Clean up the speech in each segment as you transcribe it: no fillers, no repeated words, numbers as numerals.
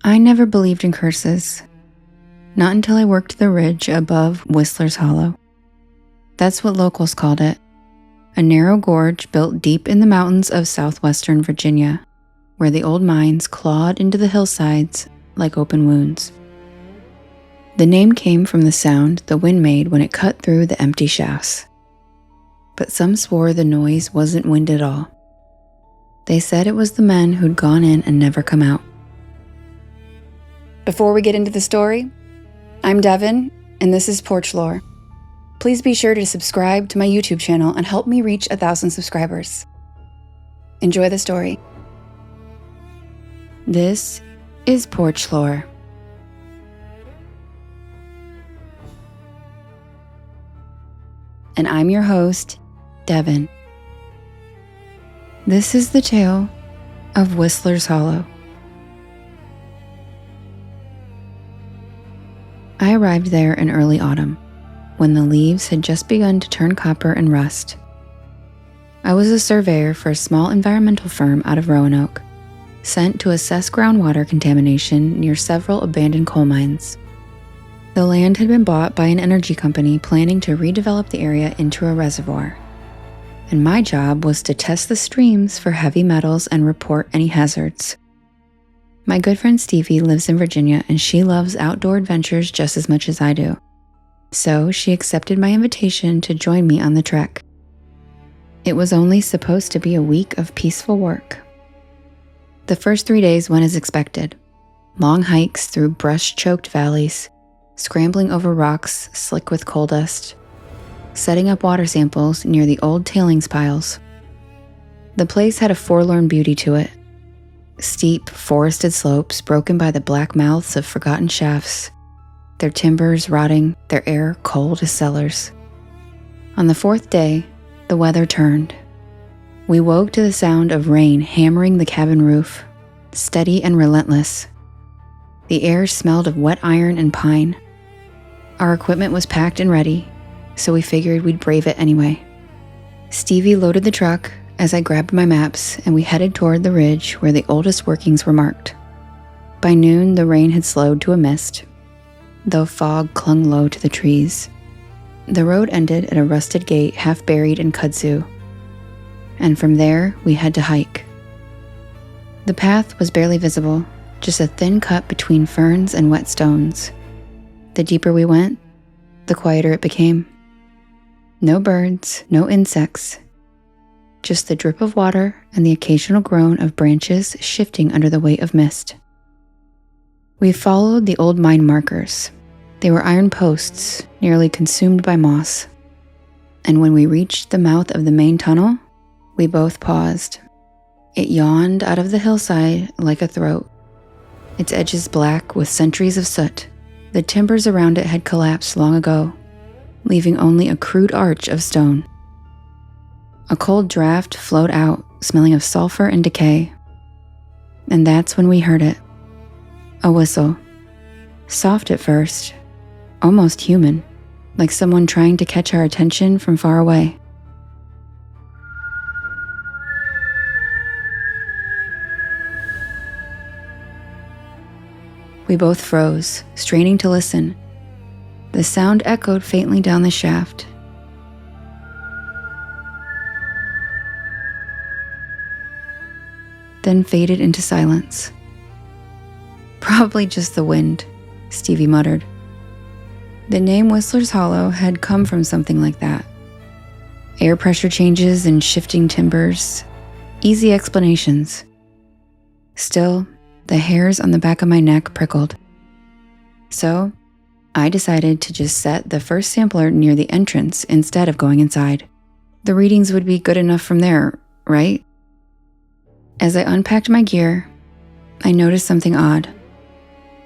I never believed in curses. Not until I worked the ridge above Whistler's Hollow. That's what locals called it. A narrow gorge built deep in the mountains of southwestern Virginia, where the old mines clawed into the hillsides like open wounds. The name came from the sound the wind made when it cut through the empty shafts. But some swore the noise wasn't wind at all. They said it was the men who'd gone in and never come out. Before we get into the story, I'm Devin, and this is Porch Lore. Please be sure to subscribe to my YouTube channel and help me reach 1,000 subscribers. Enjoy the story. This is Porch Lore. And I'm your host, Devin. This is the tale of Whistler's Hollow. I arrived there in early autumn, when the leaves had just begun to turn copper and rust. I was a surveyor for a small environmental firm out of Roanoke, sent to assess groundwater contamination near several abandoned coal mines. The land had been bought by an energy company planning to redevelop the area into a reservoir, and my job was to test the streams for heavy metals and report any hazards. My good friend Stevie lives in Virginia, and she loves outdoor adventures just as much as I do. So she accepted my invitation to join me on the trek. It was only supposed to be a week of peaceful work. The first 3 days went as expected. Long hikes through brush-choked valleys, scrambling over rocks slick with coal dust, setting up water samples near the old tailings piles. The place had a forlorn beauty to it. Steep, forested slopes broken by the black mouths of forgotten shafts, their timbers rotting, their air cold as cellars. On the 4th day, the weather turned. We woke to the sound of rain hammering the cabin roof, steady and relentless. The air smelled of wet iron and pine. Our equipment was packed and ready, so we figured we'd brave it anyway. Stevie loaded the truck as I grabbed my maps, and we headed toward the ridge where the oldest workings were marked. By noon, the rain had slowed to a mist, though fog clung low to the trees. The road ended at a rusted gate half buried in kudzu, and from there we had to hike. The path was barely visible, just a thin cut between ferns and wet stones. The deeper we went, the quieter it became. No birds, no insects, just the drip of water and the occasional groan of branches shifting under the weight of mist. We followed the old mine markers. They were iron posts, nearly consumed by moss. And when we reached the mouth of the main tunnel, we both paused. It yawned out of the hillside like a throat, its edges black with centuries of soot. The timbers around it had collapsed long ago, leaving only a crude arch of stone. A cold draft flowed out, smelling of sulfur and decay. And that's when we heard it. A whistle. Soft at first, almost human, like someone trying to catch our attention from far away. We both froze, straining to listen. The sound echoed faintly down the shaft. Then faded into silence. Probably just the wind, Stevie muttered. The name Whistler's Hollow had come from something like that. Air pressure changes and shifting timbers. Easy explanations. Still, the hairs on the back of my neck prickled. So, I decided to just set the first sampler near the entrance instead of going inside. The readings would be good enough from there, right? As I unpacked my gear, I noticed something odd.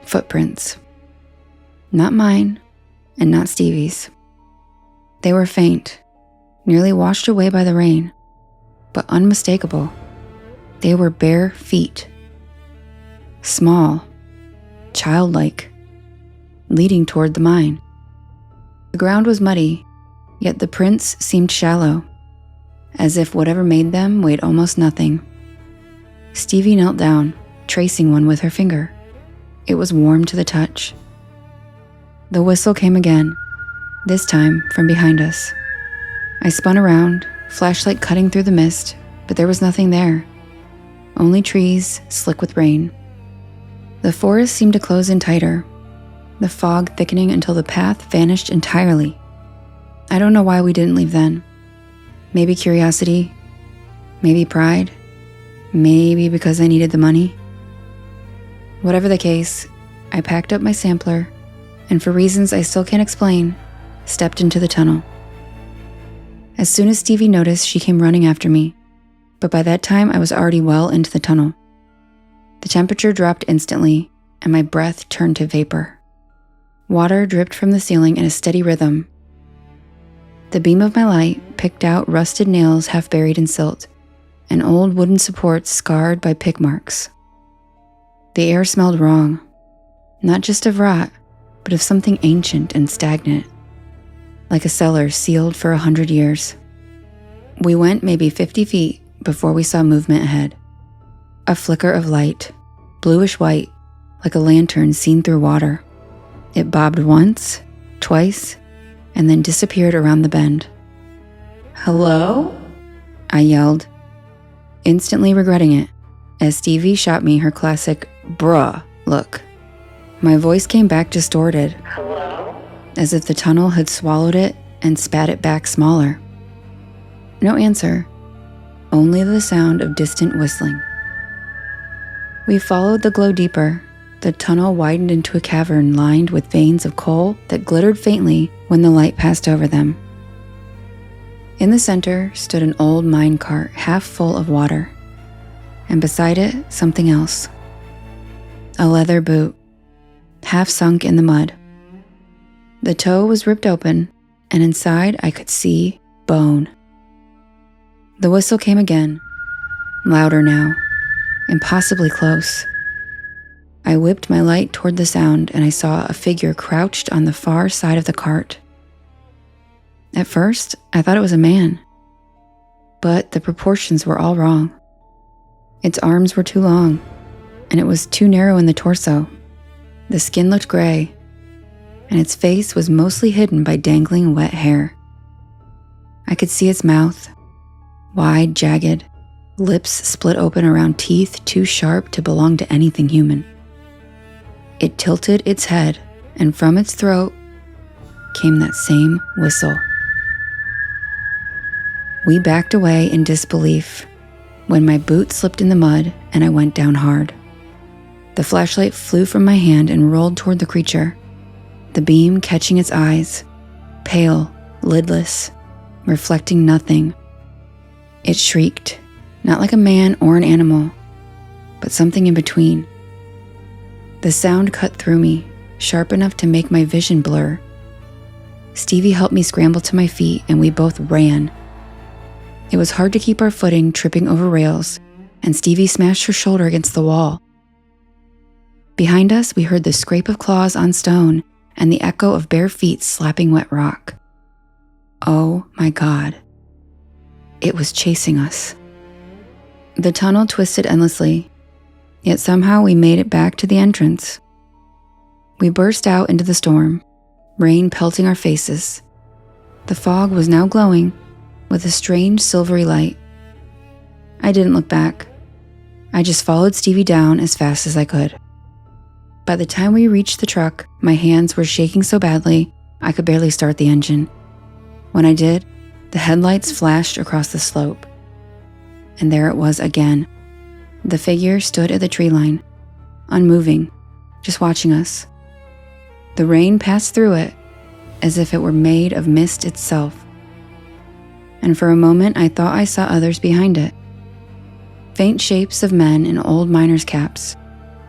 Footprints. Not mine, and not Stevie's. They were faint, nearly washed away by the rain, but unmistakable. They were bare feet. Small, childlike, leading toward the mine. The ground was muddy, yet the prints seemed shallow, as if whatever made them weighed almost nothing. Stevie knelt down, tracing one with her finger. It was warm to the touch. The whistle came again, this time from behind us. I spun around, flashlight cutting through the mist, but there was nothing there. Only trees, slick with rain. The forest seemed to close in tighter, the fog thickening until the path vanished entirely. I don't know why we didn't leave then. Maybe curiosity, maybe pride, maybe because I needed the money. Whatever the case, I packed up my sampler and, for reasons I still can't explain, stepped into the tunnel. As soon as Stevie noticed, she came running after me, but by that time I was already well into the tunnel. The temperature dropped instantly, and my breath turned to vapor. Water dripped from the ceiling in a steady rhythm. The beam of my light picked out rusted nails half buried in silt, and old wooden supports scarred by pick marks. The air smelled wrong, not just of rot, but of something ancient and stagnant, like a cellar sealed for 100 years. We went maybe 50 feet before we saw movement ahead. A flicker of light, bluish white, like a lantern seen through water. It bobbed once, twice, and then disappeared around the bend. "Hello?" I yelled, instantly regretting it, as Stevie shot me her classic "bruh" look. My voice came back distorted, "Hello?" as if the tunnel had swallowed it and spat it back smaller. No answer, only the sound of distant whistling. We followed the glow deeper. The tunnel widened into a cavern lined with veins of coal that glittered faintly when the light passed over them. In the center stood an old mine cart half full of water, and beside it, something else. A leather boot, half sunk in the mud. The toe was ripped open, and inside I could see bone. The whistle came again, louder now, impossibly close. I whipped my light toward the sound, and I saw a figure crouched on the far side of the cart. At first, I thought it was a man, but the proportions were all wrong. Its arms were too long, and it was too narrow in the torso. The skin looked gray, and its face was mostly hidden by dangling wet hair. I could see its mouth, wide, jagged, lips split open around teeth too sharp to belong to anything human. It tilted its head, and from its throat came that same whistle. We backed away in disbelief when my boot slipped in the mud and I went down hard. The flashlight flew from my hand and rolled toward the creature, the beam catching its eyes, pale, lidless, reflecting nothing. It shrieked, not like a man or an animal, but something in between. The sound cut through me, sharp enough to make my vision blur. Stevie helped me scramble to my feet, and we both ran. It was hard to keep our footing, tripping over rails, and Stevie smashed her shoulder against the wall. Behind us, we heard the scrape of claws on stone and the echo of bare feet slapping wet rock. Oh my God. It was chasing us. The tunnel twisted endlessly, yet somehow we made it back to the entrance. We burst out into the storm, rain pelting our faces. The fog was now glowing with a strange silvery light. I didn't look back. I just followed Stevie down as fast as I could. By the time we reached the truck, my hands were shaking so badly I could barely start the engine. When I did, the headlights flashed across the slope. And there it was again. The figure stood at the tree line, unmoving, just watching us. The rain passed through it as if it were made of mist itself. And for a moment I thought I saw others behind it. Faint shapes of men in old miners' caps,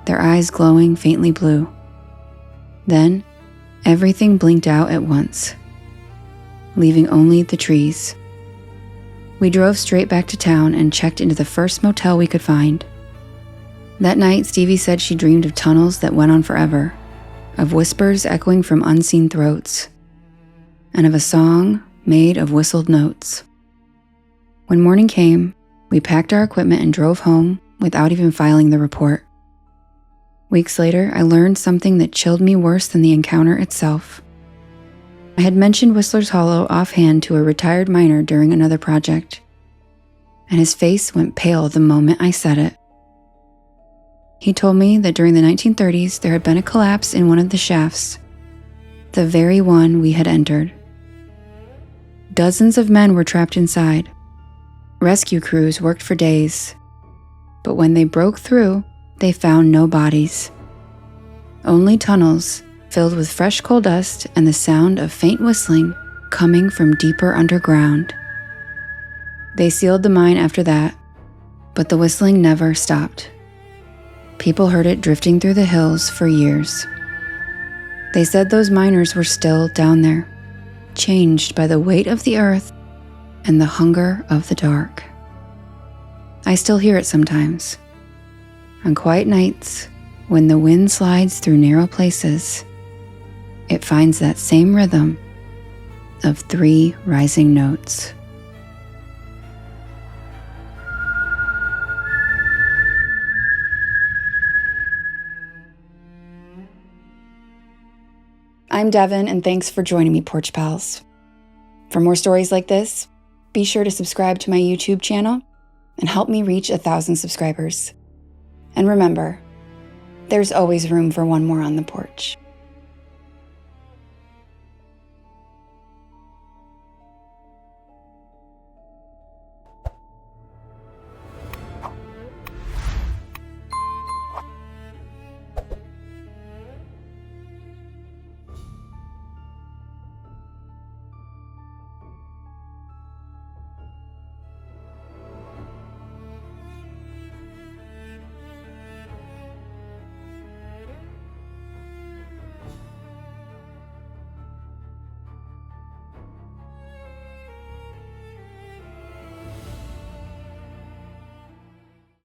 their eyes glowing faintly blue. Then, everything blinked out at once, leaving only the trees. We drove straight back to town and checked into the first motel we could find. That night, Stevie said she dreamed of tunnels that went on forever, of whispers echoing from unseen throats, and of a song made of whistled notes. When morning came, we packed our equipment and drove home without even filing the report. Weeks later, I learned something that chilled me worse than the encounter itself. I had mentioned Whistler's Hollow offhand to a retired miner during another project, and his face went pale the moment I said it. He told me that during the 1930s there had been a collapse in one of the shafts, the very one we had entered. Dozens of men were trapped inside. Rescue crews worked for days, but when they broke through, they found no bodies. Only tunnels filled with fresh coal dust and the sound of faint whistling coming from deeper underground. They sealed the mine after that, but the whistling never stopped. People heard it drifting through the hills for years. They said those miners were still down there, changed by the weight of the earth and the hunger of the dark. I still hear it sometimes. On quiet nights, when the wind slides through narrow places, it finds that same rhythm of 3 rising notes. I'm Devin, and thanks for joining me, Porch Pals. For more stories like this, be sure to subscribe to my YouTube channel and help me reach 1,000 subscribers. And remember, there's always room for one more on the porch.